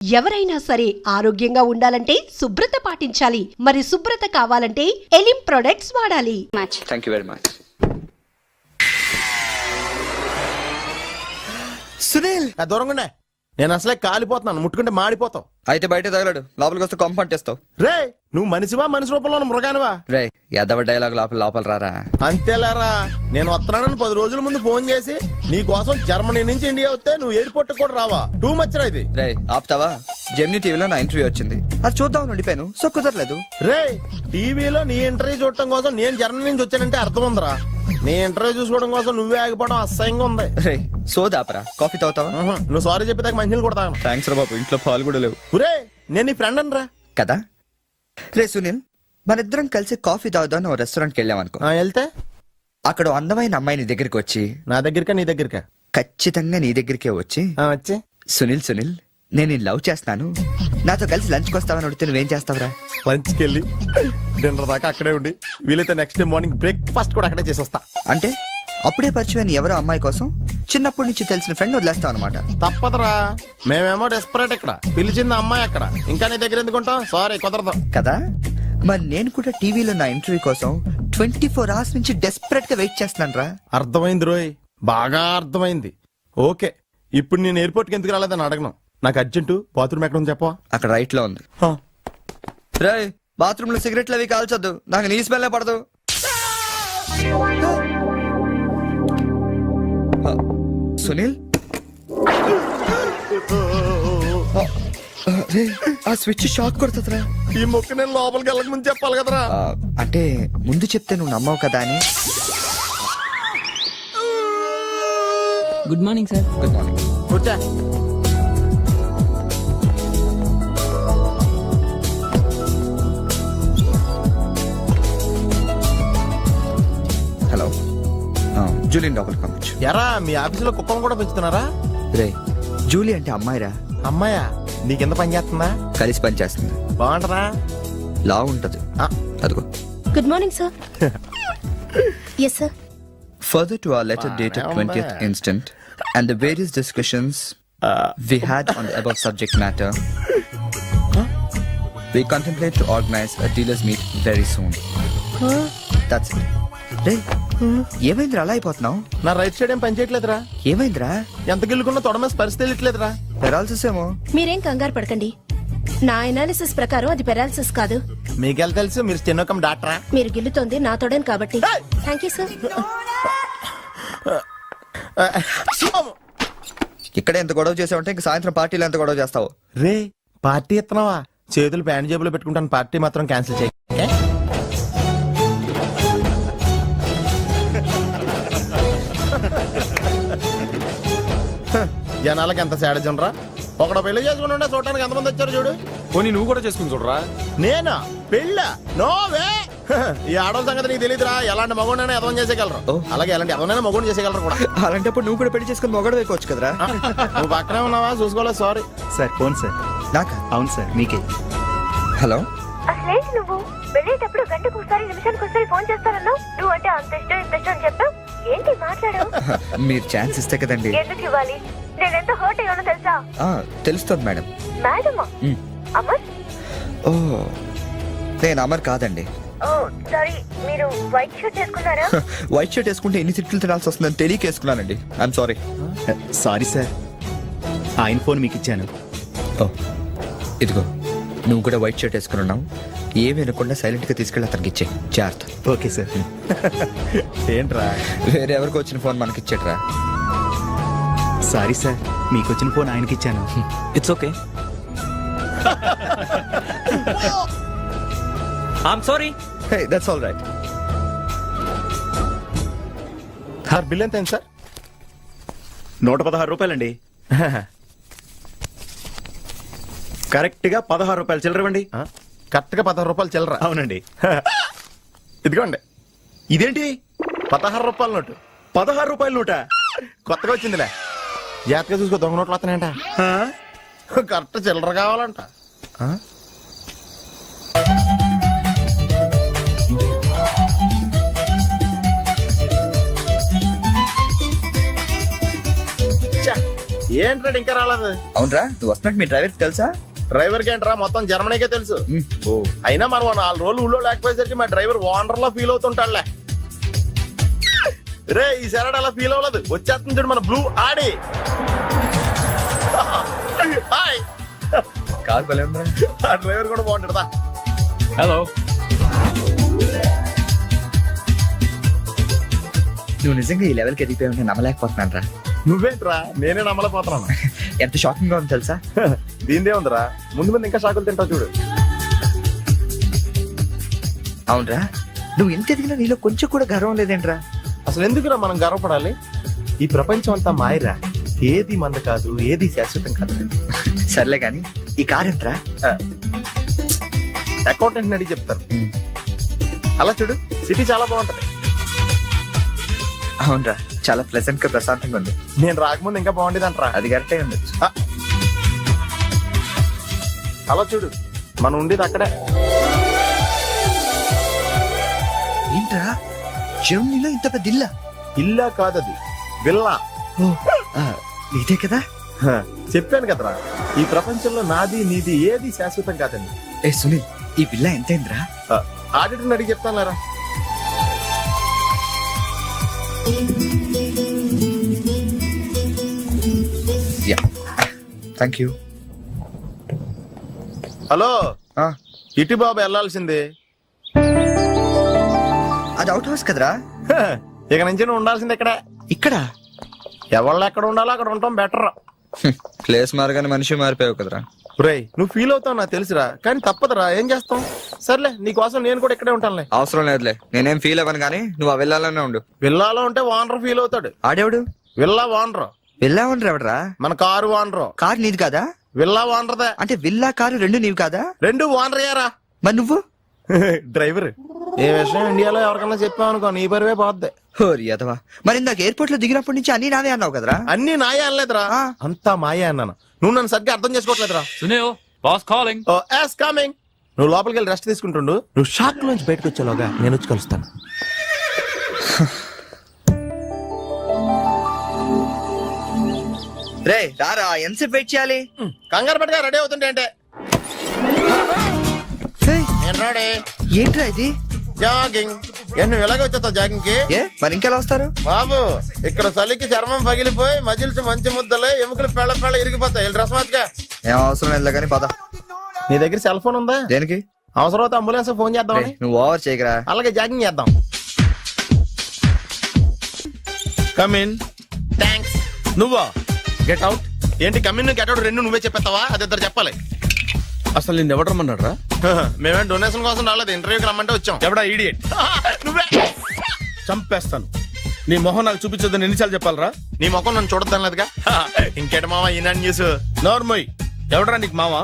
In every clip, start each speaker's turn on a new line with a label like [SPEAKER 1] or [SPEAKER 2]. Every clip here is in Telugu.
[SPEAKER 1] ఎవరైనా సరే ఆరోగ్యంగా ఉండాలంటే శుభ్రత పాటించాలి. మరి శుభ్రత కావాలంటే ఎలిం ప్రొడక్ట్స్ వాడాలి.
[SPEAKER 2] Thank you very much.
[SPEAKER 3] Sunil దూరంగా నేను అసలే కాలిపోతున్నాను, ముట్టుకుంటే మాడిపోతావు.
[SPEAKER 2] అయితే బయట తగలడు, లోపలికి వస్తే కాంపౌండ్ చేస్తావు.
[SPEAKER 3] రే నువ్వు మనిషివా మనిషి రూపంలో మృగానివా?
[SPEAKER 2] రే ఎదవ డైలాగ్ లోపల రారా.
[SPEAKER 3] అంతేలేరా, నేను వస్తున్నానని 10 రోజుల ముందు ఫోన్ చేసి నీ కోసం జర్మనీ నుంచి ఇండియా వస్తే నువ్వు ఎయిర్పోర్ట్ కూడా రావా? టూ మచ్ రా ఇది.
[SPEAKER 2] రే ఆపుతావా? జెమినీ టీవీలో నా ఇంటర్వ్యూ వచ్చింది, అది చూద్దాం ఉండిపోయాను. సో కుదరలేదు.
[SPEAKER 3] రే టీవీలో నీ ఇంటర్వ్యూ చూడటం కోసం నేను జర్మనీ నుంచి వచ్చానంటే అర్థం ఉందిరా. నీ ఇంటర్వ్యూ చూసుకోవడం కోసం నువ్వే ఆగిపోవడం అసహ్యంగా ఉంది.
[SPEAKER 2] రే సోదాపరా, కాఫీ తాగుతావా?
[SPEAKER 3] నువ్వు సారీ చెప్పేదాకా మంచినీళ్ళు కూడా తాగను.
[SPEAKER 2] థ్యాంక్స్ రా బాబు, ఇంట్లో పాలు కూడా లేవు.
[SPEAKER 3] రే నేను నీ ఫ్రెండ్ అని రా
[SPEAKER 2] కదా. రే సునీల్, మనిద్దరం కలిసి కాఫీ తాగుదాం ఓ రెస్టారెంట్కి వెళ్ళామనుకో.
[SPEAKER 3] వెళ్తే
[SPEAKER 2] అక్కడ అందమైన అమ్మాయి నీ దగ్గరికి వచ్చి,
[SPEAKER 3] నా దగ్గరికా నీ దగ్గరికా?
[SPEAKER 2] ఖచ్చితంగా నీ దగ్గరికే వచ్చి,
[SPEAKER 3] వచ్చి
[SPEAKER 2] సునీల్ నేను లవ్ చేస్తాను, నాతో కలిసి లంచ్కి వస్తావని అడిగితే నువ్వేం చేస్తావురా?
[SPEAKER 3] లంచ్కి వెళ్ళి డిన్నర్ దాకా అక్కడే ఉండి వీలైతే నెక్స్ట్ డే మార్నింగ్ బ్రేక్ఫాస్ట్ కూడా అక్కడే చేసి వస్తా.
[SPEAKER 2] అంటే అప్పుడే పరిచయం ఎవరో అమ్మాయి కోసం చిన్నప్పటి నుంచి తెలిసిన ఫ్రెండ్ వదిలేస్తావు అనమాట.
[SPEAKER 3] తప్పదురా, మేమేమో డెస్పరేట్ ఇక్కడ, పిలిచింది అమ్మాయి అక్కడ, ఇంకా నీ దగ్గర ఎందుకుంటాం? సారీ కుదరదు
[SPEAKER 2] కదా. మరి నేను కూడా టీవీలో నా ఇంటర్వ్యూ కోసం 24 hours నుంచి డెస్పరేట్ గా వెయిట్ చేస్తున్నాను రా.
[SPEAKER 3] అర్థమైంది రోయ్, బాగా అర్థమైంది. ఓకే, ఇప్పుడు నేను ఎయిర్పోర్ట్కి ఎందుకు రాలేదని అడగను. నాకు అర్జెంటు బాత్రూమ్ ఎక్కడ ఉంది చెప్పవా?
[SPEAKER 2] అక్కడ రైట్ లో ఉంది. రే బాత్రూమ్ లో సిగరెట్లు అవి కాల్చొద్దు, నాకు నీ స్మెల్ పడదు. సునీల్ ఆ స్విచ్ షాక్ కొడుతుందిరా.
[SPEAKER 3] ఈ మొక్క నేను లోపలికి వెళ్ళక ముందు చెప్పాలి కదరా.
[SPEAKER 2] అంటే ముందు చెప్తే నువ్వు నమ్మవు కదా అని.
[SPEAKER 4] Good morning sir.
[SPEAKER 2] Good morning.
[SPEAKER 3] కూర్చో.
[SPEAKER 2] హలో, జూలియన్ లోపలికి పంపించు.
[SPEAKER 3] ఎరా మీ ఆఫీసులో కుక్కను కూడా పెంచుతున్నారా?
[SPEAKER 2] రే జూలీ అంటే అమ్మాయిరా.
[SPEAKER 3] అమ్మాయా? నీకెంత పని చేస్తుందా?
[SPEAKER 2] కలిసి పని చేస్తుంది.
[SPEAKER 3] బాగుంటరా?
[SPEAKER 2] లా ఉంటది. అదిగో.
[SPEAKER 1] Good morning sir. Yes sir.
[SPEAKER 2] Further to our letter dated 20th instant and the various discussions we had on the above subject matter, we contemplate to organize a dealers meet very soon. That's it. రే ఏమైందిరా అలా అయిపోతున్నావు?
[SPEAKER 3] నా రైట్ సైడ్ ఏం పని చేయట్లేదురా.
[SPEAKER 2] ఏమైందిరా?
[SPEAKER 3] ఎంత గిల్లుకున్నా తొడమేసి పరిస్థితి వెళ్ళట్లేదురా.
[SPEAKER 2] పెరాల్సిస్ ఏమో.
[SPEAKER 1] మీరేం కంగారు పడకండి, నా ఎనాలిసిస్ ప్రకారం అది పెరాలిసిస్ కాదు.
[SPEAKER 3] మీకెళ్ళ తెలుసు, మీరు స్టెనోకం డాక్టరా?
[SPEAKER 1] మీరు గిల్లుతోంది నా తోడని కాబట్టి. Thank you sir.
[SPEAKER 2] ఇక్కడ ఎంత గొడవ చేసావంటే ఇంక సాయంత్రం పార్టీలో ఎంత గొడవ చేస్తావు?
[SPEAKER 3] రే పార్టీ ఇస్తున్నావా? చేతులు ప్యాంట్ జేబులో పెట్టుకుంటాను, పార్టీ మాత్రం క్యాన్సిల్ చేయ. జనాలకి ఎంత సాడజం రా. ఒకడు పెళ్లి చేసుకుని ఉండే చూడటానికి ఎంతమంది వచ్చారు చూడు.
[SPEAKER 5] పోనీ నువ్వు కూడా చేసుకుని చూడరా.
[SPEAKER 3] నేనా పెళ్ళ? నోవే. ఈ ఆడవాళ్ళ సంగతి నీకు తెలియదురా. ఎలాంటి మగోడైనా ఎదవం చేసేయగలరు, అలాగే ఎలాంటి ఎదవనైనా మగోడు చేసేయగలరు కూడా.
[SPEAKER 2] అలాంటప్పుడు నువ్వు కూడా పెళ్లి చేసుకుని మొగడు వేయవచ్చు కదరా.
[SPEAKER 3] నువ్వు పక్కనే ఉన్నావా? చూసుకోలేదు. Sorry
[SPEAKER 6] sir. Phone sir.
[SPEAKER 2] నాకా?
[SPEAKER 6] అవును సార్, మీకే.
[SPEAKER 2] హలో.
[SPEAKER 7] అసలేంటి నువ్వు వెళ్ళేటప్పుడు గంటకు ఒకసారి నిమిషానికి ఒకసారి ఫోన్ చేస్తానన్నావు. నువ్వు అంటే అంత ఇష్టం ఇంత ఇష్టం అని చెప్పావు. ఏంటి మాట్లాడావు?
[SPEAKER 2] మీరు ఛాన్స్ ఇస్తే కదండి.
[SPEAKER 7] ఎందుకు ఇవ్వాలి? నేను ఎంత హర్ట్ అయ్యానో తెలుసా?
[SPEAKER 2] తెలుస్తుంది మేడం.
[SPEAKER 7] మేడమా? అమర్?
[SPEAKER 2] ఓ నేను అమర్ కాదండి.
[SPEAKER 7] ఓ సారీ, మీరు వైట్ షర్ట్ వేసుకున్నారా?
[SPEAKER 2] వైట్ షర్ట్ వేసుకుంటే ఎన్ని తిట్లు తినాల్సి వస్తుందని తెలియక వేసుకున్నానండి. I'm sorry.
[SPEAKER 6] సారీ సార్, ఆయన ఫోన్ మీకు ఇచ్చాను.
[SPEAKER 2] ఓ ఇదిగో, నువ్వు కూడా వైట్ షర్ట్ వేసుకుని ఉన్నావు. ఏమి వినకుండా సైలెంట్ గా తీసుకెళ్ళి అతనికి ఇచ్చే జాగ్రత్త.
[SPEAKER 6] Okay sir.
[SPEAKER 3] ఏంట్రా?
[SPEAKER 2] వేరే ఎవరికి వచ్చిన ఫోన్ మనకి ఇచ్చేట్రా.
[SPEAKER 6] సారీ సార్, మీకు వచ్చిన ఫోన్ ఆయనకి ఇచ్చాను.
[SPEAKER 4] It's okay. I'm sorry.
[SPEAKER 2] Hey that's all right.
[SPEAKER 3] Sir bill ఎంత అయింది సార్?
[SPEAKER 6] 116 రూపాయలండి. కరెక్ట్ గా 16 రూపాయలు చిల్లరవండి.
[SPEAKER 3] కరెక్ట్ గా 16 రూపాయలు చిల్లర?
[SPEAKER 6] అవునండి.
[SPEAKER 3] ఇదిగోండి.
[SPEAKER 6] ఇదేంటి?
[SPEAKER 3] 16 రూపాయల నోటు.
[SPEAKER 6] 16 రూపాయల నోట?
[SPEAKER 3] కొత్తగా వచ్చిందిలే. జాగ్రత్తగా చూసుకో, దొంగ నోట్లు వస్తానంట. కరెక్ట్ చిల్లర కావాలంట. ఏంట్రా ఇంకా రాలేదు?
[SPEAKER 2] అవునరా, నువ్వు వస్తున్నట్టు మీ డ్రైవర్ తెలుసా?
[SPEAKER 3] డ్రైవర్ కి ఏంట్రా మొత్తం జర్మనీకే తెలుసు. ఓ అయినా మనం 4 రోజులు ఊళ్ళో లేకపోయేసరికి మా డ్రైవర్ వాండర్ లో ఫీల్ అవుతుంటాడులే. రే ఈ సెరడ్ అలా ఫీల్ అవ్వలేదు, వచ్చేస్తుంది చూడు మన బ్లూ ఆడి. హాయ్.
[SPEAKER 2] కార్ భలే ఉందా?
[SPEAKER 3] ఆ డ్రైవర్ కూడా బాగుంటాడా?
[SPEAKER 4] హలో.
[SPEAKER 2] నువ్వు నిజంగా ఈ లెవెల్కి ఎదిగిపోయి ఉంటే నమ్మలేకపోతున్నాను రా.
[SPEAKER 3] నువ్వేంట్రా, నేనే నమ్మలేకపోతున్నాను.
[SPEAKER 2] ఎంత షాకింగ్ గా ఉంది తెలుసా?
[SPEAKER 3] దీనిదే ఉందిరా, ముందు ముందు ఇంకా షాకులు తింటావు చూడు.
[SPEAKER 2] అవునరా, నువ్వు ఎంత ఎదిగినా నీలో కొంచెం కూడా గర్వం లేదేంట్రా?
[SPEAKER 3] అసలు ఎందుకురా మనం గర్వపడాలి? ఈ ప్రపంచం అంతా మాయరా, ఏది మంద కాదు, ఏది శాశ్వతం కాదు.
[SPEAKER 2] సర్లే గాని ఈ కార్ ఎంట్రా?
[SPEAKER 3] అకౌంటెంట్ అడిగి చెప్తారు. అలా చూడు, సిటీ చాలా బాగుంటది.
[SPEAKER 2] అవునరా, చాలా ప్లెజెంట్ గా ప్రశాంతంగా ఉంది.
[SPEAKER 3] నేను రాకముందు ఇంకా బాగుండేది అంటరా.
[SPEAKER 2] అది కరెక్టే ఉండొచ్చు.
[SPEAKER 3] అలా చూడు, మనం ఉండేది అక్కడే.
[SPEAKER 2] ఏంట్రా, జర్మనీలో ఇంత పెద్ద ఇల్లా?
[SPEAKER 3] ఇల్లా కాదది, విల్లా.
[SPEAKER 2] ఇదే కదా?
[SPEAKER 3] చెప్పాను కదరా, ఈ ప్రపంచంలో నాది నీది ఏది శాశ్వతం కాదండి.
[SPEAKER 2] ఏ సునీల్, ఈ విల్లా ఎంతైందిరా?
[SPEAKER 3] ఆడిటర్ అడిగి చెప్తాను లేరా.
[SPEAKER 2] Thank you.
[SPEAKER 3] హలో, ఇటు బాబు వెళ్ళాల్సింది.
[SPEAKER 2] అది అవుట్ హౌస్ కదరా?
[SPEAKER 3] ఇక నుంచి నువ్వు ఉండాల్సింది ఇక్కడే.
[SPEAKER 2] ఇక్కడ
[SPEAKER 3] ఎవళ్ళు ఎక్కడ ఉండాలో అక్కడ ఉంటాం బెటర్.
[SPEAKER 2] ప్లేస్ మారగానే మనిషి మారిపోయావు కదరా.
[SPEAKER 3] రేయ్ నువ్వు ఫీల్ అవుతావు నాకు తెలుసురా, కానీ తప్పదురా, ఏం చేస్తాం. సర్లే, నీకోసం నేను కూడా ఇక్కడే ఉంటానులే.
[SPEAKER 2] అవసరం లేదులే, నేనేం ఫీల్ అవ్వను కానీ నువ్వు ఆ విల్లాలోనే ఉండు.
[SPEAKER 3] విల్లాలో ఉంటే వానర్ ఫీల్ అవుతాడు.
[SPEAKER 2] ఆడేవాడు?
[SPEAKER 3] Villa owner.
[SPEAKER 2] విల్లా ఉండరు ఎవడరా?
[SPEAKER 3] మన కారు వానరు.
[SPEAKER 2] కారు నీది కాదా?
[SPEAKER 3] విల్లా వానరదే.
[SPEAKER 2] అంటే విల్లా కారు రెండు నీవి కాదా?
[SPEAKER 3] రెండు వానరయ్యారా.
[SPEAKER 2] మరి నువ్వు
[SPEAKER 3] డ్రైవర్. ఏ విషయం ఇండియాలో ఎవరికన్నా చెప్పావనుకో నీ పరివే పోద్ది.
[SPEAKER 2] హోరి అదవా, మరి ఇందాక ఎయిర్పోర్ట్ లో దిగినప్పటి నుంచి అన్ని నావే అన్నావు కదరా?
[SPEAKER 3] అన్ని నాయే అనలేదురా, అంతా మాయే అన్నాను. నువ్వు నన్ను సరిగ్గా అర్థం చేసుకోవట్లేదురా.
[SPEAKER 4] Sunil, boss calling.
[SPEAKER 3] Oh yes coming. నువ్వు లోపలికి వెళ్ళి రెస్ట్ తీసుకుంటుండు, నువ్వు షాక్ నుంచి బయటకు వచ్చేలోగా నేను వచ్చి కలుస్తాను.
[SPEAKER 2] రే రారా, ఎంతసేపు వెయిట్ చేయాలి?
[SPEAKER 3] కంగారు పట్టుగా రెడీ అవుతుంటే అంటే నేను రెడీ.
[SPEAKER 2] ఏంట్రా ఇది?
[SPEAKER 3] జాగింగ్. నువ్వు ఎలాగ వచ్చేస్తావు జాగింగ్ కి?
[SPEAKER 2] ఏ మరి ఇంకెలా వస్తారు?
[SPEAKER 3] బాబు ఇక్కడ చలికి చర్మం పగిలిపోయి మజిల్స్ మంచి ముద్దలే, ఎముకలు పెళ్ళ పెళ్ళ ఇరిగిపోతాయి. డ్రెస్ మార్చుగా.
[SPEAKER 2] ఏం అవసరం లేదు కానీ పద.
[SPEAKER 3] నీ దగ్గర సెల్ ఫోన్ ఉందా?
[SPEAKER 2] దేనికి?
[SPEAKER 3] అవసరం అయితే అంబులెన్స్ ఫోన్ చేద్దామని.
[SPEAKER 2] నువ్వు ఓవర్ చేయకరా.
[SPEAKER 3] అలాగే జాగింగ్ చేద్దాం. Come in. థ్యాంక్స్. నువ్వా? Get out. ఏంటి కమిన్ గెట్ అవుట్ రెండు నువ్వే చెప్పేస్తావా? అది ఇద్దరు చెప్పాలి.
[SPEAKER 5] అసలు నిన్ను ఎవరు రమ్మన్నారా?
[SPEAKER 3] మేమే డొనేషన్ కోసం రాలేదు, ఇంటర్వ్యూకి రమ్మంటే వచ్చాం.
[SPEAKER 5] ఎవడా ఈడియట్?
[SPEAKER 3] నువ్వే.
[SPEAKER 5] చంపేస్తాను. నీ మొహం నాకు చూపించొద్దని ఎన్నిసార్లు చెప్పాలరా?
[SPEAKER 3] నీ ముఖం నన్ను చూడద్దాం లేదుగా. ఇంకేట మావా ఈనాడు న్యూస్.
[SPEAKER 5] నోర్మోయ్, ఎవడరా నీకు మావా?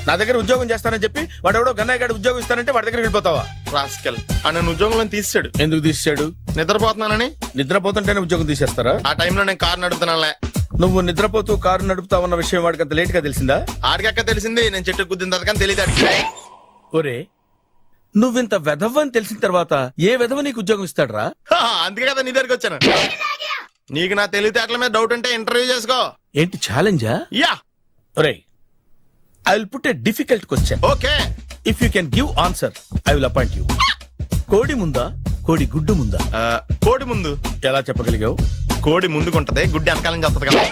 [SPEAKER 5] నా దగ్గర ఉద్యోగం చేస్తానని చెప్పి వాడు ఎవడో గన్నయ్య గారి ఉద్యోగం ఇస్తానంటే వాడి దగ్గర వెళ్ళిపోతావా?
[SPEAKER 3] రాస్కెల్. ఆ నన్ను ఉద్యోగంలో తీసాడు.
[SPEAKER 5] ఎందుకు తీసాడు?
[SPEAKER 3] నిద్రపోతున్నానని.
[SPEAKER 5] నిద్రపోతుంటేనే ఉద్యోగం తీసేస్తారా?
[SPEAKER 3] ఆ టైంలో నేను కారు నడుపుతున్నానులే.
[SPEAKER 5] నువ్వు నిద్రపోతూ కారు నడుపుతావన్న విషయం వాడికి అంత లేట్ గా తెలిసిందా?
[SPEAKER 3] ఆడికక్క తెలిసింది, నేను చెట్టు గుద్దిన తర్వాత కానీ తెలియదు.
[SPEAKER 5] ఒరే, నువ్వింత వెధవ్ అని తెలిసిన తర్వాత ఏ వెధవ నీకు ఉద్యోగం ఇస్తాడరా?
[SPEAKER 3] అందుకే కదా నీ దగ్గరికి వచ్చాను. నీకు నా తెలివితేటల మీద డౌట్ ఉంటే ఇంటర్వ్యూ చేసుకో.
[SPEAKER 5] ఏంటి ఛాలెంజా?
[SPEAKER 3] యా.
[SPEAKER 5] ఒరే, I will put a difficult question.
[SPEAKER 3] Okay.
[SPEAKER 5] If you can give answer I will appoint you. కోడి ముందా, కోడి గుడ్డు ముందా?
[SPEAKER 3] కోడి ముందు.
[SPEAKER 5] ఎలా చెప్పగలిగావు?
[SPEAKER 3] కోడి ముందుకుంటది, గుడ్డి వెనకాల నుంచి వస్తుంది కదా.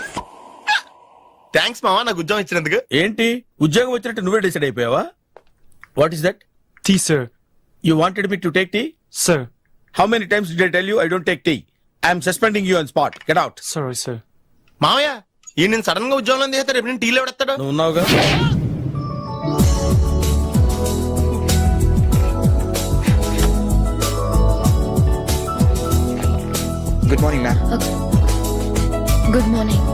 [SPEAKER 3] థ్యాంక్స్ మావా నాకు ఉద్యోగం ఇచ్చినందుకు.
[SPEAKER 5] ఏంటి ఉద్యోగం వచ్చినట్టు నువ్వే డిసైడ్ అయిపోయావా? What is that?
[SPEAKER 6] Tea sir.
[SPEAKER 5] You wanted me to take tea?
[SPEAKER 6] Sir.
[SPEAKER 5] How many times did I tell you I don't take tea? I am suspending you on spot. Get out.
[SPEAKER 6] Sorry, sir.
[SPEAKER 3] మావయ్య ఈ నేను సడన్ గా ఉద్యోగంలో తీస్తే రేపు నేను టీలో ఎవడెత్తాడు?
[SPEAKER 5] నువ్వు ఉన్నావుగా.
[SPEAKER 2] Good morning ma'am.
[SPEAKER 8] Good morning.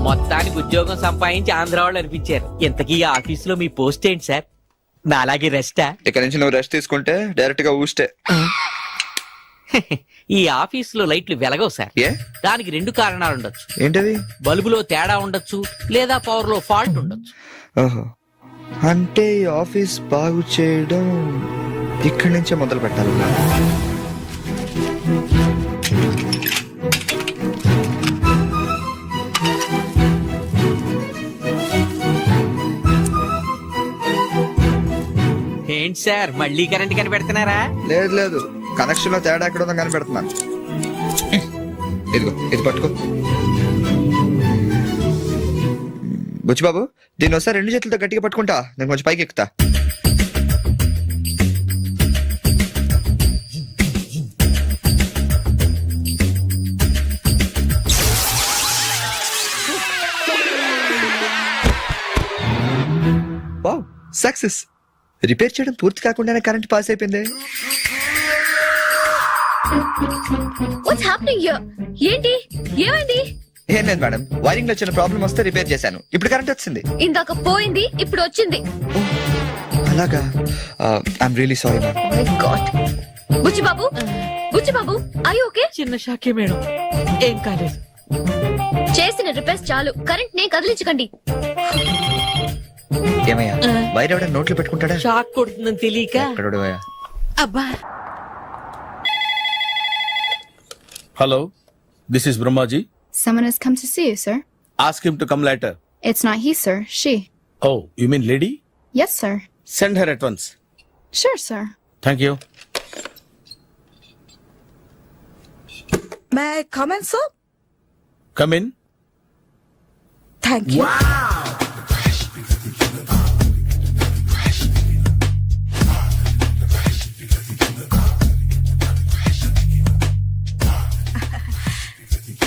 [SPEAKER 9] మొత్తానికి ఉద్యోగం సంపాదించి ఆంధ్ర వాళ్ళు అనిపించారు. ఇంతకీ ఈ ఆఫీసులో మీ పోస్ట్ ఏంటి సార్? నాలాగే రెస్టా?
[SPEAKER 2] ఇక్కడ నుంచి నువ్వు రెస్ట్ తీసుకుంటే డైరెక్ట్ గా ఊస్తే.
[SPEAKER 9] ఈ ఆఫీసులో లైట్లు వెలగవు సార్.
[SPEAKER 2] ఏ?
[SPEAKER 9] దానికి 2 కారణాలు ఉండొచ్చు.
[SPEAKER 2] ఏంటవి?
[SPEAKER 9] బల్బులో తేడా ఉండొచ్చు, లేదా పవర్ లో ఫాల్ట్ ఉండొచ్చు.
[SPEAKER 2] ఓహో, అంటే ఈ ఆఫీస్ బాగు చేయడం ఇక్కడి నుంచే మొదలు పెట్టాలి.
[SPEAKER 9] ఏంటి సార్ మళ్ళీ కరెంట్ కనిపెడుతున్నారా?
[SPEAKER 2] లేదు లేదు, కనెక్షన్ లో తేడా ఎక్కడ ఉందో కనిపెడుతున్నాను. ఇదిగో ఇది పట్టుకో. బుచ్చిబాబు, దీన్ని ఒకసారి 2 చేతులతో గట్టిగా పట్టుకుంటా, నేను కొంచెం పైకి ఎక్కుతా. Wow, success. రిపేర్ చేయడం పూర్తి కాకుండానే కరెంట్ పాస్ అయిపోయింది.
[SPEAKER 8] What's happening here? ఏంటి ఏమైంది?
[SPEAKER 2] ఏం లేదు మేడం, వైరింగ్ లో చిన్న ప్రాబ్లం వస్తే రిపేర్ చేశాను, ఇప్పుడు కరెంట్ వచ్చింది.
[SPEAKER 8] ఇందాక పోయింది, ఇప్పుడు వచ్చింది.
[SPEAKER 2] అలాగా, I'm really sorry madam.
[SPEAKER 8] My God. Buchibabu, Buchibabu, I okay?
[SPEAKER 9] చిన్న షాకే మేడం, ఏం కాలేదు.
[SPEAKER 8] చేసిన రిపేర్స్ చాలు, కరెంట్ నే కదిలించకండి.
[SPEAKER 2] ఏమయ్యా, వైర్ ఎవడ నోట్లో పెట్టుకుంటాడా?
[SPEAKER 9] షాక్ కొడుతుందని తెలియక.
[SPEAKER 2] ఎక్కడోడవయ్యా?
[SPEAKER 9] అబ్బా,
[SPEAKER 5] hello, this is Brahmaji.
[SPEAKER 10] Someone has come to see you, sir.
[SPEAKER 5] Ask him to come later.
[SPEAKER 10] It's not he, sir. She.
[SPEAKER 5] Oh, you mean lady?
[SPEAKER 10] Yes, sir.
[SPEAKER 5] Send her at once.
[SPEAKER 10] Sure, sir.
[SPEAKER 5] Thank you.
[SPEAKER 11] May I come in, sir?
[SPEAKER 5] Come in.
[SPEAKER 11] Thank you.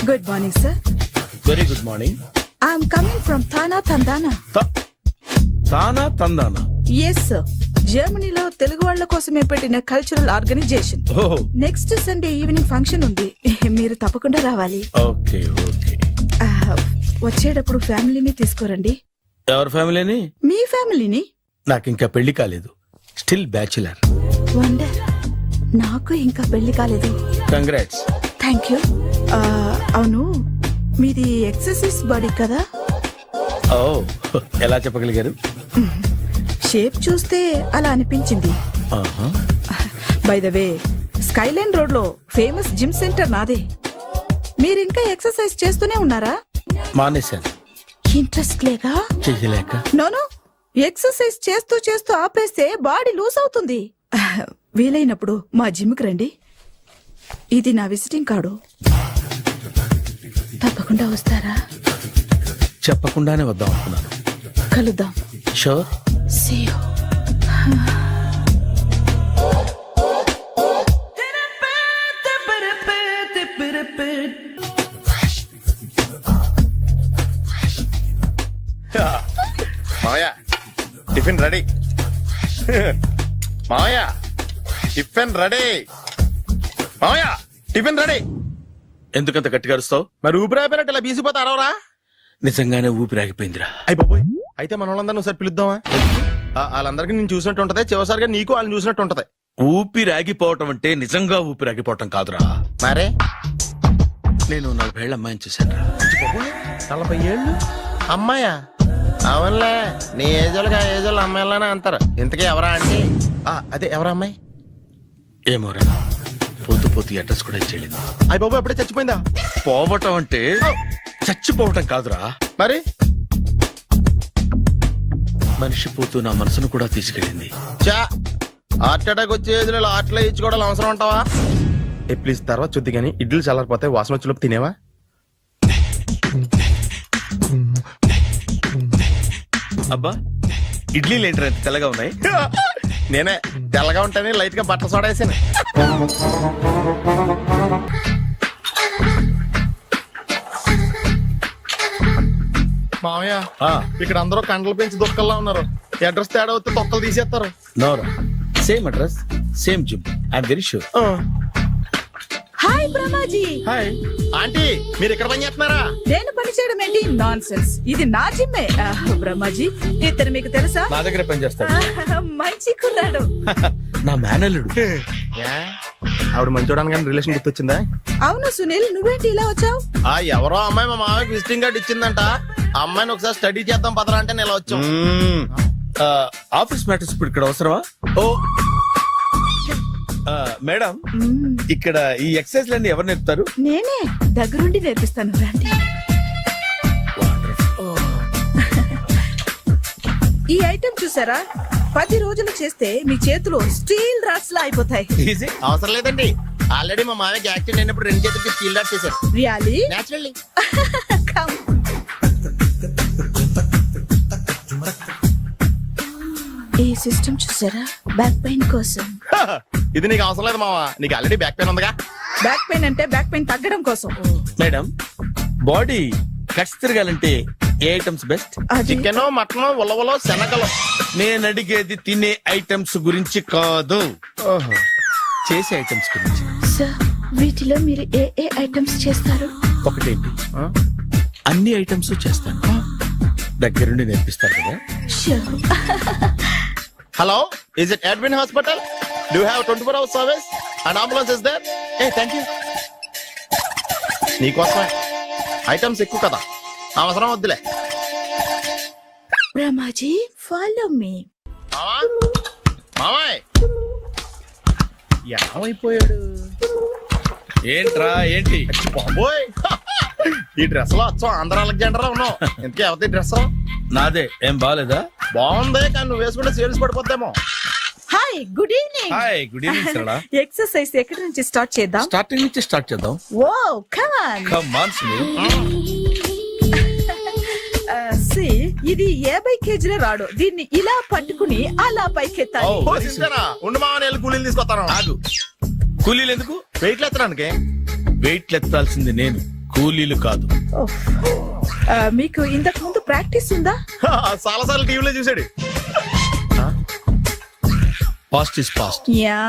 [SPEAKER 11] Good morning, sir.
[SPEAKER 5] Very good morning.
[SPEAKER 11] I'm coming from Thana Tandana.
[SPEAKER 5] Thana Tandana?
[SPEAKER 11] Yes, sir. జర్మనీలో తెలుగు వాళ్ళ కోసమే పెట్టిన కల్చరల్ ఆర్గనైజేషన్.
[SPEAKER 5] ఓహో,
[SPEAKER 11] నెక్స్ట్ సండే ఈవినింగ్ ఫంక్షన్ ఉంది, మీరు తప్పకుండా రావాలి.
[SPEAKER 5] Okay okay.
[SPEAKER 11] వచ్చేటప్పుడు ఫ్యామిలీని తీసుకోరండి.
[SPEAKER 5] ఎవరి ఫ్యామిలీని?
[SPEAKER 11] మీ ఫ్యామిలీని.
[SPEAKER 5] నాకు ఇంకా పెళ్లి కాలేదు, స్టిల్ బ్యాచులర్.
[SPEAKER 11] వండర్, నాకు ఇంకా పెళ్లి కాలేదు.
[SPEAKER 5] కంగ్రాట్స్.
[SPEAKER 11] Thank you. అవును, మీది ఎక్సర్సైజ్ బాడీ కదా?
[SPEAKER 5] ఓ, ఎలా చెప్పగలిగారు?
[SPEAKER 11] షేప్ చూస్తే అలా అనిపించింది.
[SPEAKER 5] ఆహా.
[SPEAKER 11] By the way, Skyline road లో ఫేమస్ జిమ్ సెంటర్ నాదే. మీరు ఇంకా ఎక్సర్సైజ్ చేస్తూనే ఉన్నారా?
[SPEAKER 5] మానేశాను,
[SPEAKER 11] ఇంట్రెస్ట్ లేక?
[SPEAKER 5] చెయ్యలేక.
[SPEAKER 11] నోను, ఎక్సర్సైజ్ చేస్తూ చేస్తూ ఆపేస్తే బాడీ లూజ్ అవుతుంది. వీలైనప్పుడు మా జిమ్ కి రండి. ఇది నా విజిటింగ్ కార్డు. తప్పకుండా వస్తారా?
[SPEAKER 5] చెప్పకుండానే వద్దాం అనుకున్నాను.
[SPEAKER 11] కలుద్దాం.
[SPEAKER 5] షూర్.
[SPEAKER 11] See you.
[SPEAKER 3] మావయ్య, టిఫిన్ రెడీ. మావయ్య, టిఫిన్ రెడీ. మావయ్య, టిఫిన్ రెడీ.
[SPEAKER 5] ఎందుకంత గట్టిగా అరుస్తావు?
[SPEAKER 3] మరి ఊపిరి అయిపోయినట్టు ఇలా బీసిపోతే అరవరా?
[SPEAKER 5] నిజంగానే ఊపిరాగిపోయిందిరా.
[SPEAKER 3] అయిపోయి అయితే మన వాళ్ళందరినీ ఒకసారి పిలుద్దామా? వాళ్ళందరికీ నేను చూసినట్టు ఉంటది, చివరిసారిగా నీకు వాళ్ళని చూసినట్టు ఉంటది.
[SPEAKER 5] ఊపిరాగిపోవటం అంటే నిజంగా ఊపిరాగిపోవటం కాదురా.
[SPEAKER 3] మరే
[SPEAKER 5] నేను 40 ఏళ్ల అమ్మాయిని చూశాను.
[SPEAKER 3] 40 ఏళ్ళు అమ్మాయా? అవునులే, నీ ఏజోళ్ళకి ఆ ఏజోళ్ళు అమ్మాయిలానే అంటారు. ఇంతకీ ఎవరా అంటే? అదే ఎవరా అమ్మాయి?
[SPEAKER 5] ఏమోరా, పోతూ పోతూ అడ్రస్ కూడా ఇచ్చేళ్ళింది.
[SPEAKER 3] అయ్య బాబు, ఎప్పుడే చచ్చిపోయిందా?
[SPEAKER 5] పోవటం అంటే చచ్చిపోవటం కాదురా,
[SPEAKER 3] మరి
[SPEAKER 5] మనిషి పోతూ నా మనసును కూడా తీసుకెళ్ళింది.
[SPEAKER 3] చా, హార్ట్ అటాక్ వచ్చే ఏజ్లో హార్ట్లో ఇచ్చుకోవడం అవసరం అంటావా? ప్లీజ్ తర్వాత చూద్ది కానీ ఇడ్లీ చల్లారిపోతే వాసన వచ్చేలోపు తినేవా?
[SPEAKER 5] అబ్బా, ఇడ్లీలు ఏంట్రా ఇంత తెల్లగా ఉన్నాయి?
[SPEAKER 3] నేనే తెల్లగా ఉంటానే లైట్ గా బట్టలు సోడా వేసాను. మామయ్య, ఇక్కడ అందరూ కండలు పెంచి దుక్కల్లా ఉన్నారు. అడ్రస్ తేడా వస్తే తొక్కలు తీసేస్తారు.
[SPEAKER 5] నోరా, same address, same gym. I'm very sure.
[SPEAKER 11] Hi Brahmaji.
[SPEAKER 3] Hi aunty, మీరు ఇక్కడ పని చేస్తున్నారా?
[SPEAKER 11] నేను పని చేయడం ఏంటి? నాన్ సెన్స్, ఇది నా జిమ్మే. బ్రహ్మాజీ, ఇతను మీకు తెలుసా?
[SPEAKER 5] నా దగ్గర పని చేస్తాడు.
[SPEAKER 11] మంచి కుర్రాడు.
[SPEAKER 5] నా మేనల్లుడు.
[SPEAKER 3] ఆవిడ మంచి చూడడానికి రిలేషన్ గుర్తొచ్చిందా?
[SPEAKER 11] అవును సునీల్, నువ్వేంటి ఇలా వచ్చావు?
[SPEAKER 3] ఎవరో అమ్మాయి మా మామయ్యకి విజిటింగ్ కార్డు ఇచ్చిందంట. ఆ అమ్మాయిని ఒకసారి స్టడీ చేద్దాం పదరా అంటే నేను ఇలా వచ్చాం.
[SPEAKER 5] ఆఫీస్ మ్యాటర్స్ ఇప్పుడు ఇక్కడ అవసరమా? ఓ, మేడం
[SPEAKER 11] మ్మ్.
[SPEAKER 5] ఇక్కడ ఈ ఎక్సర్సైజ్ లన్నీ ఎవరు నేర్పుతారు?
[SPEAKER 11] నేనే దగ్గరుండి నేర్పిస్తాను రండి. ఈ ఐటెం చూసారా, 10 రోజులు చేస్తే మీ చేతులు స్టీల్ రాట్స్ లా అయిపోతాయి.
[SPEAKER 5] ఈజీ.
[SPEAKER 3] అవసరం లేదండి, ఆల్రెడీ మా మామయ్యకి యాక్సిడెంట్ అయినప్పుడు 2 చేతులకి స్టీల్ డాట్ చేశారు.
[SPEAKER 11] Really
[SPEAKER 3] naturally.
[SPEAKER 11] ఈ సిస్టమ్ చూసారా, బ్యాక్ పెయిన్ కోసం.
[SPEAKER 3] ఇది నీకు అవసరం లేదు మావా, నీకు ఆల్రెడీ బ్యాక్ పెయిన్ ఉందిగా.
[SPEAKER 11] బ్యాక్ పెయిన్ అంటే బ్యాక్ పెయిన్ తగ్గడం కోసం.
[SPEAKER 5] మేడం బాడీ కట్స్ తిరగాలంటే ఏ ఐటమ్స్ బెస్ట్?
[SPEAKER 11] అది
[SPEAKER 3] చికెన్, మటన్, ఉలవలో, శనగలు.
[SPEAKER 5] నేను అడిగేది తినే ఐటమ్స్ గురించి కాదు, చేసే ఐటమ్స్ గురించి.
[SPEAKER 11] సార్, వీటిలో మీరు ఏ ఏ ఐటమ్స్ చేస్తారు?
[SPEAKER 5] ఒకటేంటి, అన్ని ఐటమ్స్ చేస్తాను. దగ్గరుండి నేర్పిస్తారు కదా.
[SPEAKER 11] Sure.
[SPEAKER 3] Hello, is it admin hospital? Do have 24 hours service and ambulance is there? ఏ థ్యాంక్ యూ. నీకోసమే ఐటమ్స్ ఎక్కువ కదా, అవసరం వద్దులే.
[SPEAKER 11] Ramaji, follow me.
[SPEAKER 3] మావా, మావాయ్ ఏమైపోయాడు?
[SPEAKER 5] ఏంట్రా ఏంటి?
[SPEAKER 3] బాబోయ్, ఈ డ్రెస్ లో వచ్చాం ఆంధ్ర అలెగ్జాండర్ ఉన్నావు. ఇంతకీ ఎవరి డ్రెస్?
[SPEAKER 5] నాదే. ఏం బాగాలేదా?
[SPEAKER 3] బాగుంది, కానీ నువ్వు వేసుకుంటే సేల్స్ పడిపోద్దేమో.
[SPEAKER 11] Hi, good evening.
[SPEAKER 5] Hi, good evening Sarala.
[SPEAKER 11] Exercise ఎక్కడి నుంచి స్టార్ట్ చేద్దాం?
[SPEAKER 5] స్టార్టింగ్ నుంచి స్టార్ట్ చేద్దాం.
[SPEAKER 11] Oh come on.
[SPEAKER 5] Come on Sunil.
[SPEAKER 11] See, ఇది 50 కేజీల రాడు. దీన్ని ఇలా పట్టుకుని అలా పైకెత్తాలి.
[SPEAKER 5] Oh.
[SPEAKER 3] ఓ, చూసారా? ఉండు మావా, నేను కూలీలు తీసుకొస్తాను.
[SPEAKER 5] ఆగు. కూలీలు ఎందుకు?
[SPEAKER 3] వెయిట్లు ఎత్తడానికి.
[SPEAKER 5] వెయిట్ ఎత్తాల్సింది నేను, కూలీలు కాదు.
[SPEAKER 11] మీకు ఇంతకు ముందు ప్రాక్టీస్ ఉందా?
[SPEAKER 3] చాలా సార్లు టీవీలో చూసాడు.
[SPEAKER 5] Past is past,
[SPEAKER 11] yeah.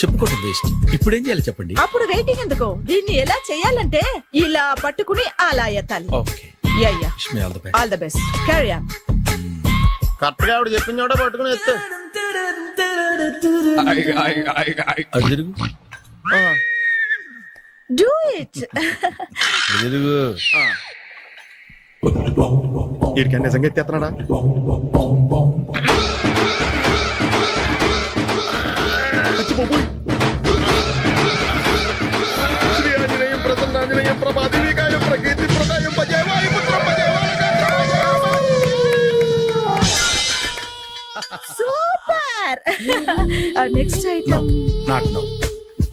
[SPEAKER 5] చెప్పుకోవడం వేస్ట్. ఇప్పుడు ఏం చేయాలి చెప్పండి.
[SPEAKER 11] అప్పుడు వెయిటింగ్ ఎందుకు? దీన్ని ఎలా చేయాలంటే ఇలా పట్టుకుని అలా ఎత్తాలి.
[SPEAKER 5] Okay,
[SPEAKER 11] yeah yeah.
[SPEAKER 5] Wish me all the best.
[SPEAKER 11] All the best. Carry on.
[SPEAKER 3] Correct గా ఆవిడ చెప్పిన చోట పట్టుకుని ఎత్తు.
[SPEAKER 5] అటు తిరుగు,
[SPEAKER 11] డూ ఇట్.
[SPEAKER 5] అటు తిరుగు.
[SPEAKER 3] వీడికి నిజంగా ఎత్తేస్తున్నాడా? శ్రీ ఆంజనేయం ప్రసన్నాంజనేయం ప్రభాదివికాయం ప్రకీర్తి ప్రదాయం భజేవాయు పుత్రం
[SPEAKER 11] super. Next item
[SPEAKER 5] not no,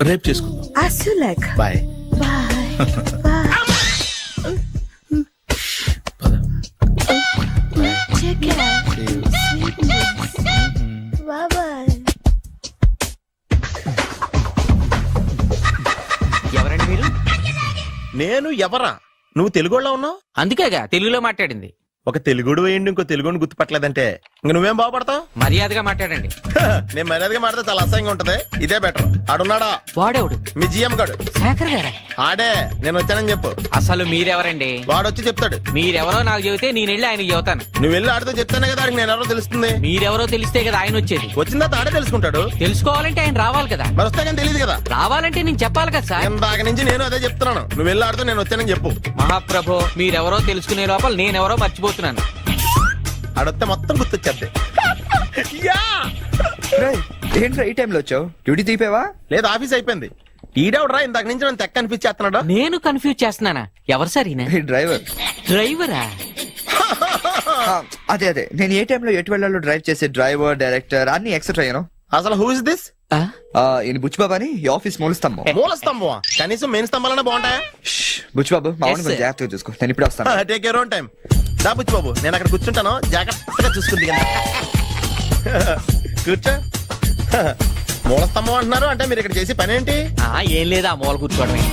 [SPEAKER 5] రేపు చేసుకుందాం.
[SPEAKER 11] as you like.
[SPEAKER 5] Bye.
[SPEAKER 11] Bye. Bye. Take care. Bye bye.
[SPEAKER 9] ఎవరండి మీరు?
[SPEAKER 3] నేను ఎవరా? నువ్వు తెలుగులో ఉన్నావు.
[SPEAKER 9] అందుకేగా తెలుగులో మాట్లాడింది.
[SPEAKER 3] ఒక తెలుగుడు వేయండి, ఇంకో తెలుగుని గుర్తుపట్టలేదంటే ఇంక నువ్వేం బాగుపడతావు?
[SPEAKER 9] మర్యాదగా మాట్లాడండి.
[SPEAKER 3] నేను మర్యాదగా మాట్లాడితే చాలా అసహ్యంగా ఉంటది. ఇదే బెటర్. ఆడున్నాడా?
[SPEAKER 9] వాడేవుడు?
[SPEAKER 3] మీ జిఎం గాడు.
[SPEAKER 9] శేఖర్ గారా?
[SPEAKER 3] ఆడే. నేను వచ్చానని చెప్పు.
[SPEAKER 9] అసలు మీరెవరండి?
[SPEAKER 3] వాడు వచ్చి చెప్తాడు.
[SPEAKER 9] మీరెవరో నాకు చెబితే నేను వెళ్ళి ఆయనకి చెబుతాను.
[SPEAKER 3] నువ్వు వెళ్ళి ఆడితో చెప్తానే కదా ఆడికి నేను ఎవరో తెలుస్తుంది.
[SPEAKER 9] మీరెవరో తెలిస్తే కదా ఆయన వచ్చేది.
[SPEAKER 3] వచ్చిందా ఆడే తెలుసుకుంటాడు.
[SPEAKER 9] తెలుసుకోవాలంటే ఆయన రావాలి కదా.
[SPEAKER 3] మరి వస్తే కానీ తెలియదు కదా.
[SPEAKER 9] రావాలంటే నేను చెప్పాలి కదా సార్.
[SPEAKER 3] ఇందాక నుంచి నేను అదే చెప్తున్నాను. నువ్వు వెళ్ళి ఆడితో నేను వచ్చానని చెప్పు.
[SPEAKER 9] మహాప్రభు, మీరెవరో తెలుసుకునే లోపల నేనెవరో మర్చిపోతున్నాను.
[SPEAKER 3] ఆడొస్తే మొత్తం గుర్తొచ్చేద్ది.
[SPEAKER 2] ఏంట్రా ఈ టైంలో వచ్చావు? డ్యూటీ తీపావా?
[SPEAKER 3] లేదు, ఆఫీస్ అయిపోయింది. ఈడెవడరా ఇందాక నుంచి నన్ను తెక్క అనిపించేస్తున్నాడు.
[SPEAKER 9] నేను కన్ఫ్యూజ్ చేస్తున్నానా? ఎవరు సార్ ఈయన?
[SPEAKER 2] డ్రైవర్.
[SPEAKER 9] డ్రైవరా?
[SPEAKER 2] అదే అదే, నేను ఏ టైంలో ఎటు వెళ్ళాలో డ్రైవ్ చేసే డ్రైవర్, డైరెక్టర్ అన్ని ఎక్సెట్రా యూనో.
[SPEAKER 3] అసలు హూ ఇస్ దిస్?
[SPEAKER 2] ఈయన బుచ్చిబాబు అని ఈ ఆఫీస్ మూల స్తంభం.
[SPEAKER 3] మూల స్తంభం? కనీసం మెయిన్ స్తంభాలనే బాగుంటాయా?
[SPEAKER 2] బుచ్చిబాబు మా
[SPEAKER 9] Yes,
[SPEAKER 2] కొంచెం
[SPEAKER 9] sir.
[SPEAKER 2] జాగ్రత్తగా చూసుకో, నేను ఇప్పుడు వస్తాను.
[SPEAKER 3] Take your own time. దా బుచ్చి బాబు, నేను అక్కడ కూర్చుంటాను, జాగ్రత్తగా చూసుకుంది కదా. కూర్చో. మూల స్తంభం అంటున్నారు అంటే మీరు ఇక్కడ చేసే పని ఏంటి?
[SPEAKER 9] ఏం లేదా, మూల కూర్చోవడమే.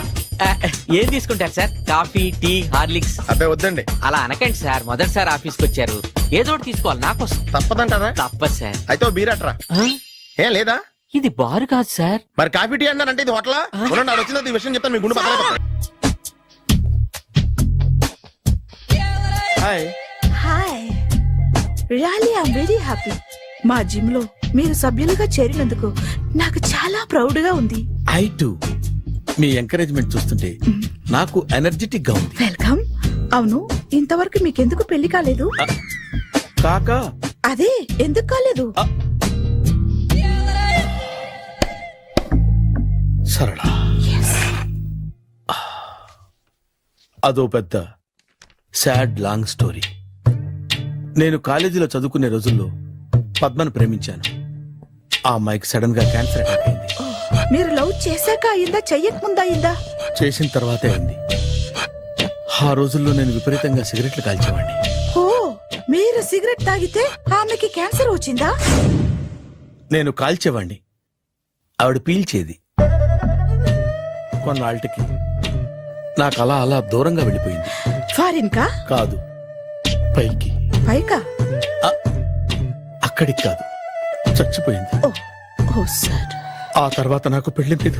[SPEAKER 9] ఏం తీసుకుంటారు సార్? Coffee, tea, Horlicks?
[SPEAKER 3] అబ్బాయి వద్దండి.
[SPEAKER 9] అలా అనకండి సార్, మొదటిసారి ఆఫీస్కి వచ్చారు, ఏదో ఒకటి తీసుకోవాలి నా కోసం.
[SPEAKER 3] తప్పదంటారా?
[SPEAKER 9] తప్పదు సార్.
[SPEAKER 3] అయితే ఓ బీర్ అట్రా. ఏం లేదా?
[SPEAKER 9] ఇది బారు కాదు సార్.
[SPEAKER 3] మరి కాఫీ టీ అన్నారంటే ఇది హోటలా? ఉండండి, ఆడ వచ్చింది ఈ విషయం చెప్తాను, మీ గుండె పక్కన. Hi.
[SPEAKER 11] Hi. Really I'm very happy. మా జిమ్ లో మీరు సభ్యులుగా చేరినందుకు నాకు చాలా ప్రౌడ్ గా ఉంది.
[SPEAKER 5] I to. మీ ఎంకరేజ్మెంట్ చూస్తుంటే నాకు ఎనర్జెటిక్ గా ఉంది.
[SPEAKER 11] వెల్కమ్. అవును, ఇంతవరకు మీకెందుకు పెళ్లి కాలేదు?
[SPEAKER 5] కాకా
[SPEAKER 11] అదే ఎందుకు కాలేదు?
[SPEAKER 5] సరళ, అదో పెద్ద సాడ్ లాంగ్ స్టోరీ. నేను కాలేజీలో చదువుకునే రోజుల్లో పద్మను ప్రేమించాను. ఆ అమ్మాయికి సడన్ గా క్యాన్సర్ అటాక్ అయింది.
[SPEAKER 11] మీరు లవ్ చేశాక అయిందా, చెయ్యక ముందా అయిందా?
[SPEAKER 5] చేసిన తర్వాతే అయింది. ఆ రోజుల్లో నేను విపరీతంగా సిగరెట్లు కాల్చేవాడిని.
[SPEAKER 11] ఓ, మీరు సిగరెట్ తాగితే ఆమెకి క్యాన్సర్ వచ్చిందా?
[SPEAKER 5] నేను కాల్చేవాణ్ణి, ఆవిడ పీల్చేది. కొన్నాళ్ళకి నాకు అలా అలా దూరంగా వెళ్ళిపోయింది.
[SPEAKER 11] ఫారిన్ కా?
[SPEAKER 5] కాదు, పైకి.
[SPEAKER 11] పైకా?
[SPEAKER 5] అక్కడికి కాదు, చచ్చిపోయింది.
[SPEAKER 11] ఓ సార్.
[SPEAKER 5] ఆ తర్వాత నాకు పెళ్లి మీద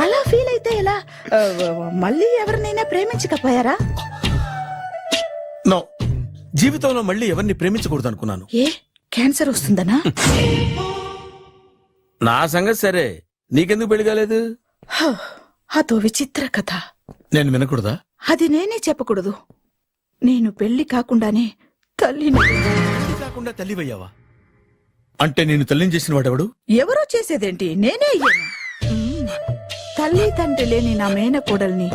[SPEAKER 11] అలా ఫీల్ అయితే ఎలా? మళ్ళీ ఎవరినైనా ప్రేమించకపోయారా?
[SPEAKER 5] నో, జీవితంలో మళ్ళీ ఎవరిని ప్రేమించకూడదు అనుకున్నాను.
[SPEAKER 11] ఏ, క్యాన్సర్ వస్తుందనా?
[SPEAKER 5] నా సంగతి సరే, నీకెందుకు పెళ్లి కాలేదు?
[SPEAKER 11] అదో విచిత్ర కథ.
[SPEAKER 5] నేను వినకూడదా?
[SPEAKER 11] అది నేనే చెప్పకూడదు. నేను పెళ్లి కాకుండానే తల్లిని.
[SPEAKER 5] పెళ్లి కాకుండా తల్లివయ్యావా? అంటే నేను తల్లిని చేసిన వాడెవడు?
[SPEAKER 11] ఎవరో చేసేదేంటి, నేనే అయ్యాను. తల్లి తండ్రి లేని నా మేనకోడల్ని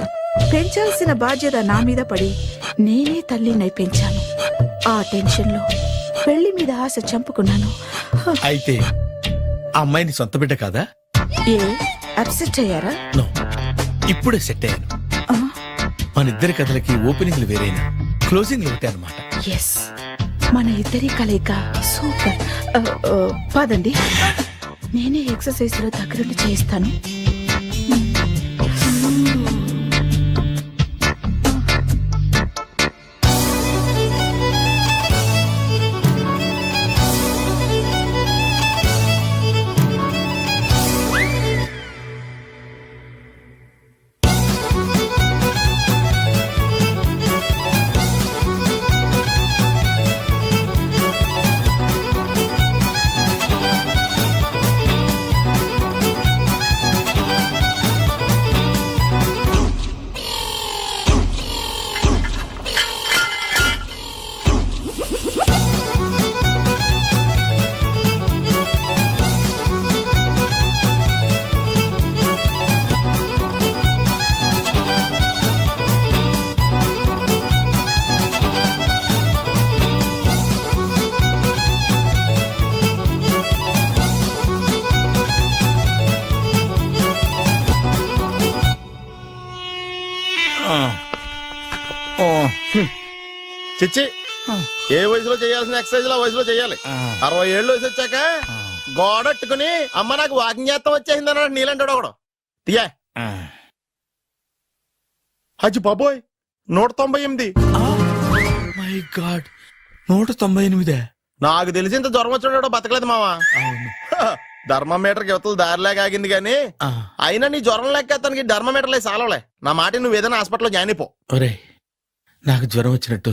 [SPEAKER 11] పెంచాల్సిన బాధ్యత నా మీద పడి నేనే తల్లినై పెంచాను. ఆ టెన్షన్ లో పెళ్లి మీద ఆశ చంపుకున్నాను.
[SPEAKER 5] అయితే ఆ అమ్మాయిని సొంత బిడ్డ కాదా?
[SPEAKER 11] ఏ, అప్సెట్ అయ్యారా?
[SPEAKER 5] నో, ఇప్పుడే సెట్ అయ్యాను. మన ఇద్దరి కథలకి ఓపెనింగ్లు వేరైనా క్లోజింగ్లు ఒకటే అనమాట.
[SPEAKER 11] ఎస్, మన ఇద్దరి కలయిక సూపర్. పదండి, నేనే ఎక్సర్సైజ్ లో దగ్గరుండి చేయిస్తాను.
[SPEAKER 3] చిచ్చి, ఏ వయసులో చేయాల్సిన ఎక్సర్సైజ్ ఆ వయసులో చేయాలి. 60 ఏళ్ళు వయసు వచ్చాక గోడట్టుకుని అమ్మ నాకు వాకింగ్ చేస్తాం వచ్చేసింది అన్నాడు నీలంటాడు ఒకడు. తీయా అచ్చి బాబోయ్, 198.
[SPEAKER 5] My God, 198.
[SPEAKER 3] నాకు తెలిసి ఇంత జ్వరం వచ్చాడో బతకలేదు మావా. ధర్మమీటర్ యువతలు దారిలాగా ఆగింది గాని అయినా నీ జ్వరం లెక్కేస్తానికి ధర్మమీటర్లే సాలవలే. నా మాట నువ్వు ఏదైనా హాస్పిటల్లో జాయిన్ అయిపో.
[SPEAKER 5] ఒరే, నాకు జ్వరం వచ్చినట్టు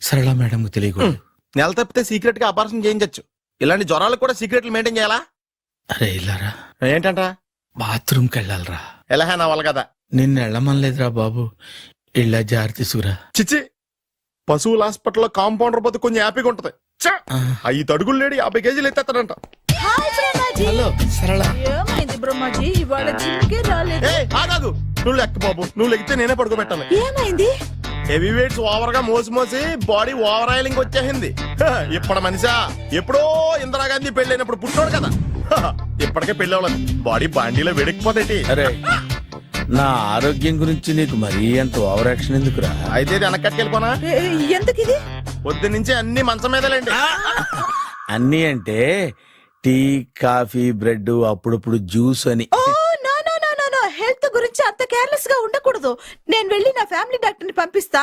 [SPEAKER 5] సరళ మేడం తెలియకూడదు.
[SPEAKER 3] నెల తప్పితే సీక్రెట్ గా ఆపరేషన్ చేయించచ్చు. ఇలాంటి జ్వరాలకు కూడా సీక్రెట్లు మెయింటైన్ చేయాలా?
[SPEAKER 5] అరే ఇల్లారా,
[SPEAKER 3] ఏంటంట?
[SPEAKER 5] బాత్రూమ్కి వెళ్ళాలరా.
[SPEAKER 3] ఎలాహే నా వాళ్ళ కదా.
[SPEAKER 5] నిన్ను వెళ్ళమనలేదురా బాబు, ఇళ్ళ జారి తీసుకురా.
[SPEAKER 3] చిచ్చి, పశువుల హాస్పిటల్లో కాంపౌండర్ పోతే కొంచెం హ్యాపీగా ఉంటది. 5 అడుగులు లేడి 50 కేజీలు ఎత్తేస్తాడంట.
[SPEAKER 5] హలో సరళ.
[SPEAKER 11] ఏమైంది బ్రహ్మాజీ, ఇవాళ జిమ్కే రాలేదు?
[SPEAKER 3] కాదు, నువ్వు లెక్క బాబు, నువ్వు లెక్కితే నేనే పడుకోబెట్టాలి.
[SPEAKER 11] ఏమైంది?
[SPEAKER 3] హెవీ వెయిట్స్ ఓవర్ గా మోసి బాడీ ఓవర్ ఆయిలింగ్ వచ్చేసింది. ఇప్పుడు మనిషా ఎప్పుడో ఇందిరాగాంధీ పెళ్ళైనప్పుడు పుట్టినోడు కదా. ఇప్పటికే పెళ్లి అవ్వలేదు, బాడీ బాండీలో వెడికిపోతేటి.
[SPEAKER 5] అరే, నా ఆరోగ్యం గురించి నీకు మరీ అంత ఓవర్ యాక్షన్ ఎందుకురా?
[SPEAKER 3] అయితే వెనకట్టుకెళ్ళిపోనా?
[SPEAKER 11] ఎందుకు ఇది?
[SPEAKER 3] పొద్దు నుంచి అన్ని మంచం మీదలేండి.
[SPEAKER 5] అన్ని అంటే టీ, కాఫీ, బ్రెడ్, అప్పుడప్పుడు జ్యూస్ అని.
[SPEAKER 11] హెల్త్ గురించి అంత కేర్లెస్ గా ఉండకూడదు. నేను వెళ్ళి నా ఫ్యామిలీ డాక్టర్ ని పంపిస్తా.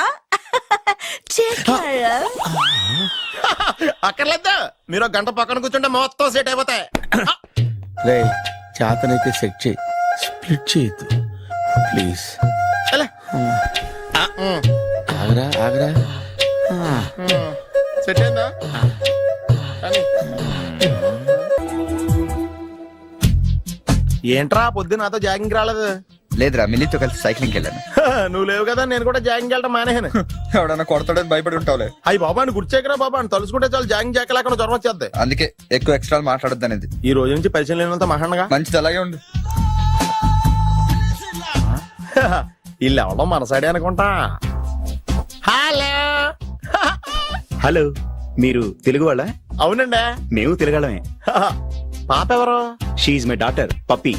[SPEAKER 3] అక్కర్లేదు, మీరు 1 గంట పక్కన కూర్చుంటే మొత్తం సెట్ అయిపోతాయి.
[SPEAKER 5] రే, చేతనైతే సెట్ చేయి, స్ప్లిట్ చేయొద్దు ప్లీజ్. ఆగరా ఆగరా.
[SPEAKER 3] సెట్ అయిందా? ఏంట్రా పొద్దున నాతో జాగింగ్ రాలేదు?
[SPEAKER 2] లేదురా, మిల్లీతో కలిసి సైక్లింగ్ వెళ్ళాను.
[SPEAKER 3] నువ్వు లేవు కదా, నేను కూడా జాగింగ్ వెళ్ళడం మానేహాను.
[SPEAKER 2] ఎవడన్నా కొడతాడని భయపడి ఉంటావులే.
[SPEAKER 3] అయ్యి బాబా అని గుర్చేకరా బాబా అని తలుసుకుంటే చాలు జాగింగ్ చేయలేకుండా జ్వరం వచ్చేద్ది.
[SPEAKER 2] అందుకే ఎక్కువ ఎక్స్ట్రా మాట్లాడద్దు అనేది.
[SPEAKER 3] ఈ రోజు నుంచి పరిచయం లేనంత మహానగా
[SPEAKER 2] మంచిది, అలాగే ఉండు.
[SPEAKER 3] వీళ్ళు ఎవడో మనసాడే అనుకుంటా. హలో.
[SPEAKER 6] హలో, మీరు తెలుగు వాళ్ళ?
[SPEAKER 3] అవునండి.
[SPEAKER 6] మేము తెలుగాళ్ళమే.
[SPEAKER 3] పాప ఎవరు?
[SPEAKER 6] She's my daughter Pappi.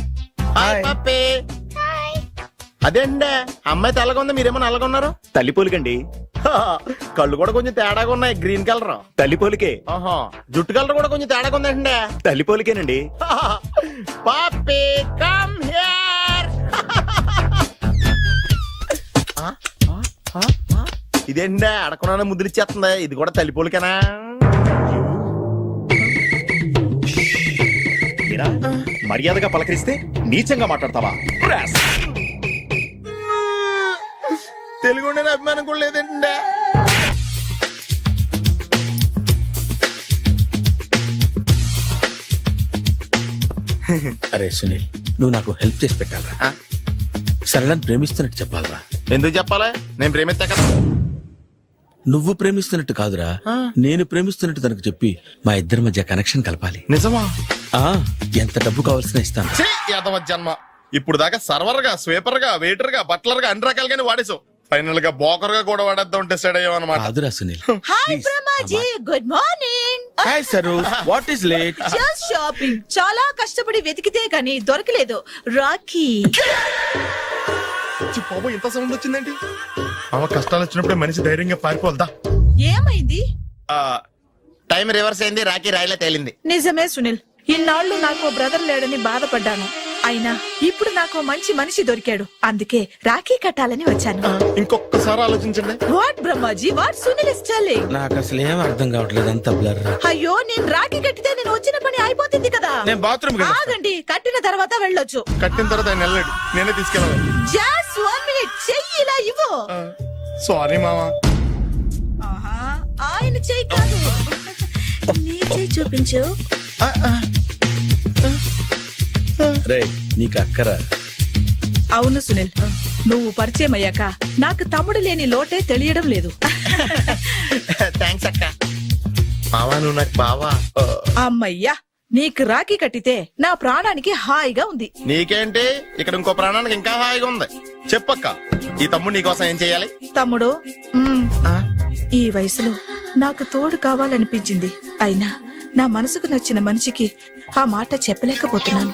[SPEAKER 3] Hi Pappi. అదేండి అమ్మాయి తెల్లగా ఉంది, మీరేమో నల్లగా ఉన్నారు.
[SPEAKER 6] తల్లిపోలికండి.
[SPEAKER 3] కళ్ళు కూడా కొంచెం తేడాగా ఉన్నాయి, గ్రీన్ కలర్.
[SPEAKER 6] తల్లిపోలికే.
[SPEAKER 3] ఆహా, జుట్టు కలర్ కూడా కొంచెం తేడాగా ఉందండి.
[SPEAKER 6] తల్లిపోలికేనండి.
[SPEAKER 3] పప్పి కమ్ హియర్. ఇదేంటి అడగకుండా ముద్దులు ఇచ్చేస్తుంది, ఇది కూడా తల్లిపోలికేనా?
[SPEAKER 6] మీరా మర్యాదగా పలకరిస్తే నీచంగా మాట్లాడతావా?
[SPEAKER 3] తెలుగు ఉండే అభిమానం కూడా లేదండి.
[SPEAKER 5] అరే సునీల్, నువ్వు నాకు హెల్ప్ చేసి పెట్టాలరా. సరళని ప్రేమిస్తున్నట్టు చెప్పాలరా.
[SPEAKER 3] ఎందుకు చెప్పాలి? నేను ప్రేమిస్తా కదా.
[SPEAKER 5] నువ్వు ప్రేమిస్తున్నట్టు కాదురా, నేను ప్రేమిస్తున్నట్టు తనకు చెప్పి మా ఇద్దరి మధ్య కనెక్షన్ కలపాలి.
[SPEAKER 3] నిజమా?
[SPEAKER 5] ఆ ఎంత డబ్బు కావాల్సిన ఇస్తాను.
[SPEAKER 3] ఛీ, యాదవ జన్మ. ఇప్పుడు దాకా సర్వర్ గా, స్వీపర్ గా, వెయిటర్ గా, బట్లర్ గా అన్ని రకాలుగానే వాడేసావు. ఫైనల్ గా బోకర్ గా కూడా వాడేద్దాం డిసైడ్ అయ్యామన్నమాట.
[SPEAKER 5] కాదురా Sunil.
[SPEAKER 11] Hi Brahmaji, good morning.
[SPEAKER 5] Hi sir, what is late?
[SPEAKER 11] Just shopping. చాలా కష్టపడి వెతికితే గానీ దొరకలేదు. రాఖీ.
[SPEAKER 3] బాబు ఇంత సౌండ్ వచ్చిందేంటి? అమ్మ కష్టాలు వచ్చినప్పుడే మనిషి ధైర్యంగా పారిపోల్దా.
[SPEAKER 11] ఏమైంది?
[SPEAKER 3] టైం రివర్స్ అయింది, రాఖీ రాయిలా తేలింది.
[SPEAKER 11] నిజమే సునీల్, ఇన్నాళ్ళు నాకు బ్రదర్ లేడని బాధపడ్డాను. అయినా ఇప్పుడు నాకు మంచి మనిషి దొరికాడు, అందుకే రాఖీ కట్టాలని వచ్చాను.
[SPEAKER 3] ఇంకొకసారి ఆలోచించండి.
[SPEAKER 11] What Brahmaji, what Sunil is telling?
[SPEAKER 5] నాకు అసలు ఏం అర్థం కావట్లేదు, అంత బ్లర్.
[SPEAKER 11] అయ్యో, నేను రాఖీ కట్టితే నేను వచ్చిన పని అయిపోతుంది కదా.
[SPEAKER 5] నేను బాత్రూమ్
[SPEAKER 11] ఆగండి, కట్టిన తర్వాత వెళ్ళొచ్చు.
[SPEAKER 3] కట్టిన తర్వాత ఆయన వెళ్ళాడు, నేనే తీసుకెళ్ళాను.
[SPEAKER 11] జస్ట్ 1 minute, చెయ్యి ఇలా ఇవ్వు.
[SPEAKER 3] సారీ మామా.
[SPEAKER 11] ఆహా, ఆయన చెయ్యి కాదు, నీ చెయ్యి చూపించు.
[SPEAKER 5] రే నీకు అక్కరా?
[SPEAKER 11] అవును సునీల్, నువ్వు పరిచయం అయ్యాక నాకు తమ్ముడు లేని లోటే తెలియడం లేదు.
[SPEAKER 3] థ్యాంక్స్ అక్క. మావా నువ్వు నాకు బావా.
[SPEAKER 11] అమ్మయ్యా, నీకు రాఖీ కట్టితే నా ప్రాణానికి హాయిగా ఉంది.
[SPEAKER 3] నీకేంటి, ఇక్కడ ఇంకో ప్రాణానికి ఇంకా హాయిగా ఉంది. చెప్పక్క, ఈ తమ్ముడు నీకోసం ఏం చెయ్యాలి?
[SPEAKER 11] తమ్ముడు, ఈ వయసులో నాకు తోడు కావాలనిపించింది. అయినా నా మనసుకు నచ్చిన మనిషికి ఆ మాట చెప్పలేకపోతున్నాను.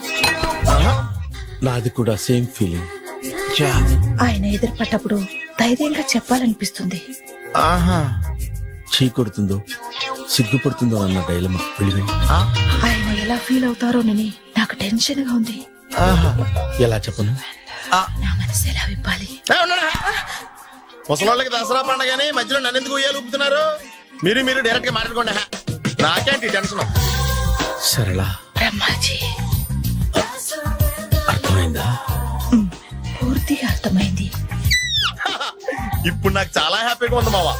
[SPEAKER 5] నాది కూడా సేమ్ ఫీలింగ్.
[SPEAKER 11] ఆయన ఎదురుపడ్డప్పుడు ధైర్యంగా చెప్పాలనిపిస్తుంది.
[SPEAKER 5] చీ కొడుతుందో సిగ్గుపడుతుందో అన్న డైలమా.
[SPEAKER 11] ఆయన ఎలా ఫీల్ అవుతారోనని నాకు టెన్షన్ గా ఉంది.
[SPEAKER 5] ఎలా చెప్పను?
[SPEAKER 11] నా మనసు ఎలా విప్పాలి?
[SPEAKER 3] ముసలోళ్ళకి దసరా పండగని మధ్యలో నన్ను ఎందుకు ఉయ్యాలు ఊపుతున్నారు? మీరు డైరెక్ట్ గా మాట్లాడుకోండి. నాకేంటి టెన్షన్?
[SPEAKER 5] సరళ,
[SPEAKER 11] బ్రహ్మాజీ,
[SPEAKER 5] అర్థమైందా?
[SPEAKER 11] పూర్తిగా అర్థమైంది.
[SPEAKER 3] ఇప్పుడు నాకు చాలా హ్యాపీగా ఉంది మావా.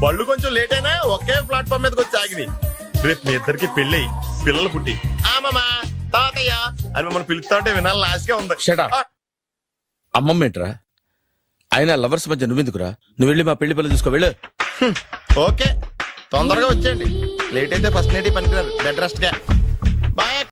[SPEAKER 3] బళ్ళు కొంచెం లేట్ అయినా ఒకే ప్లాట్ఫామ్ మీదకి వచ్చి ఆగినాయి. రేపు మీ ఇద్దరికి పెళ్ళి పిల్లలు పుట్టి మామా తాతయ్య అని మిమ్మల్ని పిలుస్తా ఉంటే వినాలి లాస్ట్గా ఉంది.
[SPEAKER 5] Shut up. అమ్మమ్మ ఏంట్రా? ఆయన లవర్స్ మధ్య నువ్వెందుకురా? నువ్వు వెళ్ళి మా పెళ్లి పిల్లలు చూసుకో, వెళ్ళు.
[SPEAKER 3] ఓకే, తొందరగా వచ్చేయండి. లేట్ అయితే ఫస్ట్ నైట్ పనికిరారు, బెడ్ రెస్ట్ గా.